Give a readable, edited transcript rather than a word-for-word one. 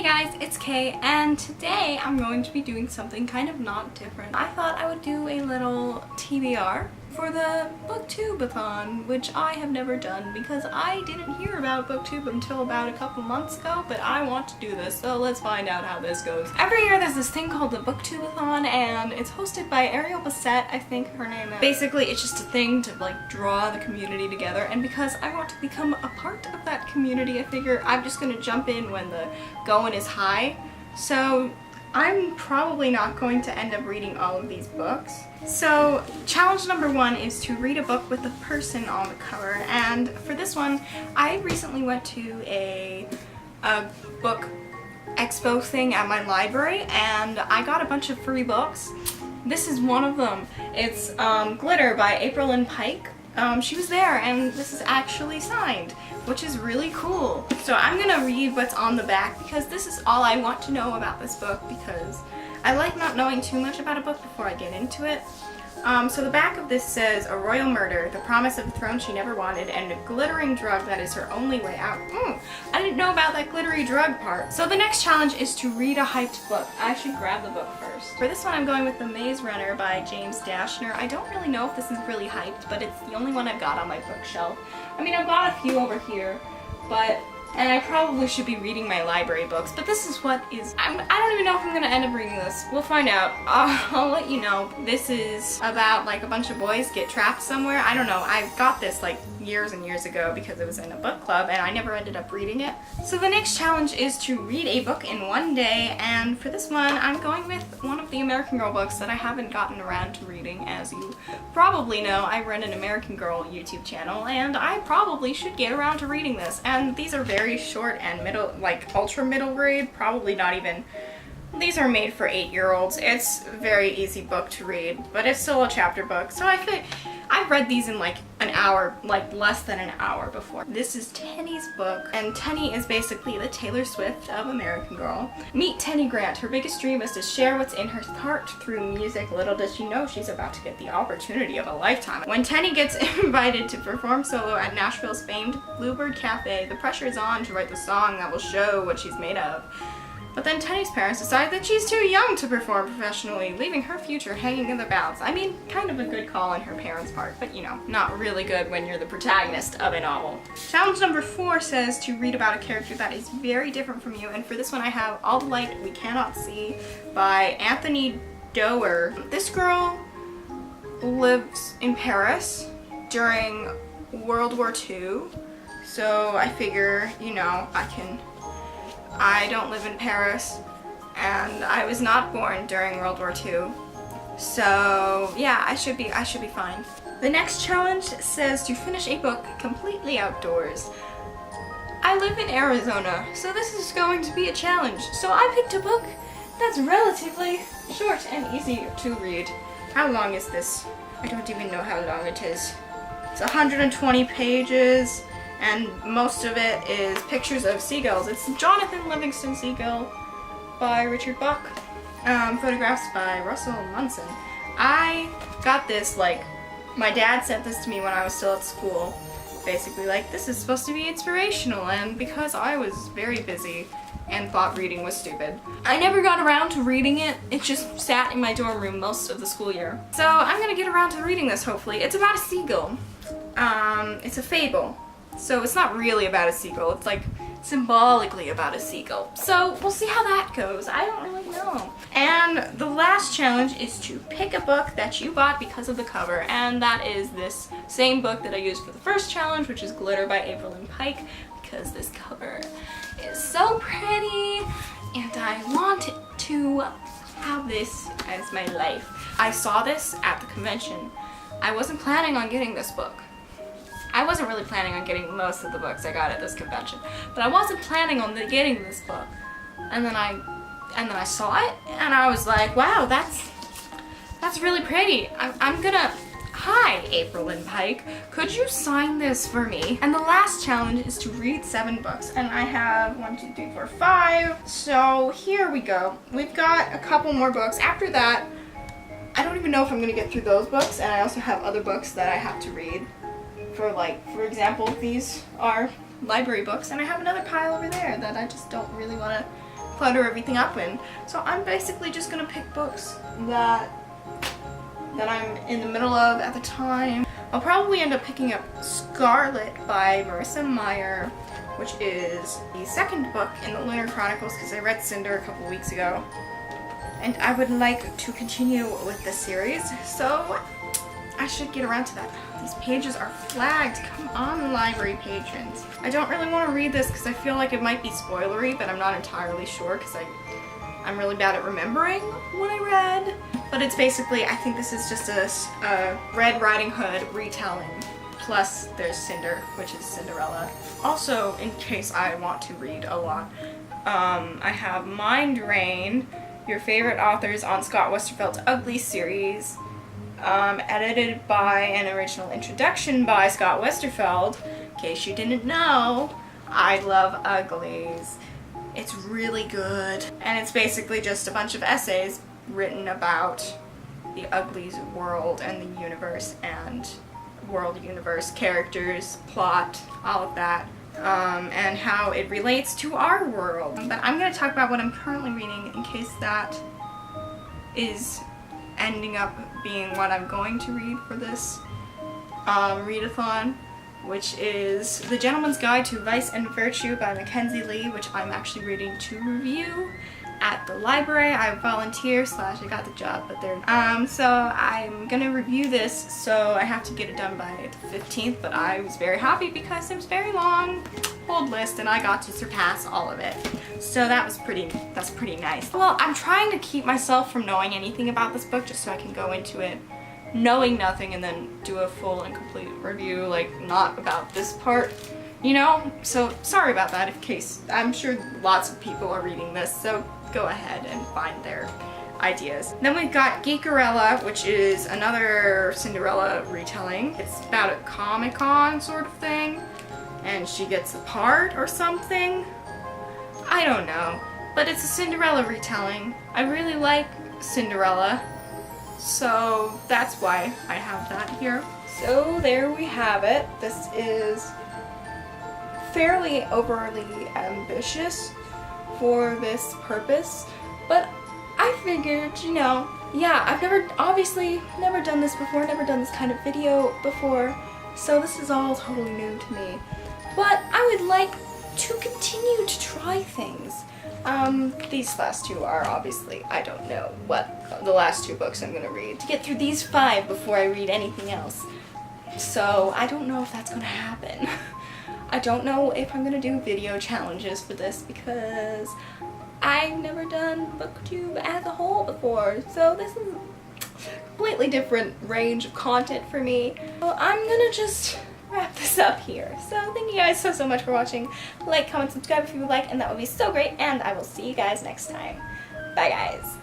guys, it's Kay, and today I'm going to be doing something kind of not different. I thought I would do a little TBR for the Booktube-A-Thon, which I have never done because I didn't hear about Booktube until about a couple months ago, but I want to do this, so let's find out how this goes. Every year there's this thing called the Booktube-A-Thon, and it's hosted by Ariel Bassett, I think her name is. Basically, it's just a thing to like draw the community together, and because I want to become a part of that community, I figure I'm just gonna jump in when the going is high. So I'm probably not going to end up reading all of these books. So challenge number one is to read a book with the person on the cover, and for this one I recently went to a book expo thing at my library and I got a bunch of free books. This is one of them. It's Glitter by April Lynn Pike. She was there and this is actually signed, which is really cool. So I'm gonna read what's on the back because this is all I want to know about this book, because I like not knowing too much about a book before I get into it. So the back of this says, a royal murder, the promise of a throne she never wanted, and a glittering drug that is her only way out. I didn't know about that glittery drug part. So the next challenge is to read a hyped book. I should grab the book first. For this one I'm going with The Maze Runner by James Dashner. I don't really know if this is really hyped, but it's the only one I've got on my bookshelf. I mean, I've got a few over here, and I probably should be reading my library books, but this is what is. I don't even know if I'm gonna end up reading this. We'll find out. I'll let you know. This is about like a bunch of boys get trapped somewhere. I don't know. I got this like years and years ago because it was in a book club and I never ended up reading it. So the next challenge is to read a book in one day, and for this one I'm going with one of the American Girl books that I haven't gotten around to reading. As you probably know, I run an American Girl YouTube channel and I probably should get around to reading this. And these are very short and middle, like ultra middle grade, probably not even. These are made for 8-year-olds. It's a very easy book to read, but it's still a chapter book. So I think I've read these in like an hour, like less than an hour before. This is Tenny's book, and Tenny is basically the Taylor Swift of American Girl. Meet Tenny Grant. Her biggest dream is to share what's in her heart through music. Little does she know she's about to get the opportunity of a lifetime. When Tenny gets invited to perform solo at Nashville's famed Bluebird Cafe, the pressure is on to write the song that will show what she's made of. But then Tenny's parents decide that she's too young to perform professionally, leaving her future hanging in the balance. I mean, kind of a good call on her parents' part, but you know, not really good when you're the protagonist of a novel. Challenge number 4 says to read about a character that is very different from you, and for this one I have All the Light We Cannot See by Anthony Doerr. This girl lives in Paris during World War II, so I figure, you know, I don't live in Paris, and I was not born during World War II, so yeah, I should be fine. The next challenge says to finish a book completely outdoors. I live in Arizona, so this is going to be a challenge. So I picked a book that's relatively short and easy to read. How long is this? I don't even know how long it is. It's 120 pages. And most of it is pictures of seagulls. It's Jonathan Livingston Seagull by Richard Buck, photographs by Russell Munson. I got this, like, my dad sent this to me when I was still at school. Basically, like, this is supposed to be inspirational, and because I was very busy and thought reading was stupid, I never got around to reading it. It just sat in my dorm room most of the school year. So I'm gonna get around to reading this, hopefully. It's about a seagull. It's a fable. So it's not really about a seagull, it's like symbolically about a seagull. So we'll see how that goes. I don't really know. And the last challenge is to pick a book that you bought because of the cover, and that is this same book that I used for the first challenge, which is Glitter by April Lynn Pike, because this cover is so pretty and I want to have this as my life. I saw this at the convention. I wasn't planning on getting this book. I wasn't really planning on getting most of the books I got at this convention, but I wasn't planning on getting this book. And then I saw it, and I was like, wow, that's really pretty. I'm gonna. Hi, April Lynn Pike. Could you sign this for me? And the last challenge is to read 7 books, and I have 1, 2, 3, 4, 5. So here we go. We've got a couple more books. After that, I don't even know if I'm gonna get through those books, and I also have other books that I have to read. For example, these are library books, and I have another pile over there that I just don't really want to clutter everything up in. So I'm basically just gonna pick books that I'm in the middle of at the time. I'll probably end up picking up Scarlet by Marissa Meyer, which is the second book in the Lunar Chronicles because I read Cinder a couple weeks ago. And I would like to continue with this series, so I should get around to that. These pages are flagged. Come on, library patrons. I don't really want to read this because I feel like it might be spoilery, but I'm not entirely sure because I'm really bad at remembering what I read. But it's basically, I think this is just a Red Riding Hood retelling. Plus there's Cinder, which is Cinderella. Also, in case I want to read a lot, I have Mind Rain, your favorite authors on Scott Westerfeld's Ugly series, edited by an original introduction by Scott Westerfeld. In case you didn't know, I love Uglies. It's really good. And it's basically just a bunch of essays written about the Uglies world and the universe and world, universe, characters, plot, all of that. And how it relates to our world. But I'm going to talk about what I'm currently reading in case that is ending up being what I'm going to read for this readathon, which is The Gentleman's Guide to Vice and Virtue by Mackenzie Lee, which I'm actually reading to review at the library. I volunteer / I got the job, but they're so I'm gonna review this, so I have to get it done by the 15th, but I was very happy because it was very long hold list and I got to surpass all of it. So that's pretty nice. Well, I'm trying to keep myself from knowing anything about this book just so I can go into it knowing nothing and then do a full and complete review, like not about this part, you know? So sorry about that in case, I'm sure lots of people are reading this, so go ahead and find their ideas. Then we've got Geekerella, which is another Cinderella retelling. It's about a Comic-Con sort of thing, and she gets a part or something. I don't know, but it's a Cinderella retelling. I really like Cinderella, so that's why I have that here. So there we have it. This is fairly overly ambitious for this purpose, but I figured, you know, yeah, I've obviously never done this before, never done this kind of video before, so this is all totally new to me. But I would like to continue to try things. These last two are obviously, I don't know what the last two books I'm gonna read to get through these 5 before I read anything else. So I don't know if that's gonna happen. I don't know if I'm gonna do video challenges for this because I've never done Booktube as a whole before, so this is a completely different range of content for me. So I'm gonna just wrap this up here. So thank you guys so much for watching. Like, comment, subscribe if you would like, and that would be so great, and I will see you guys next time. Bye guys.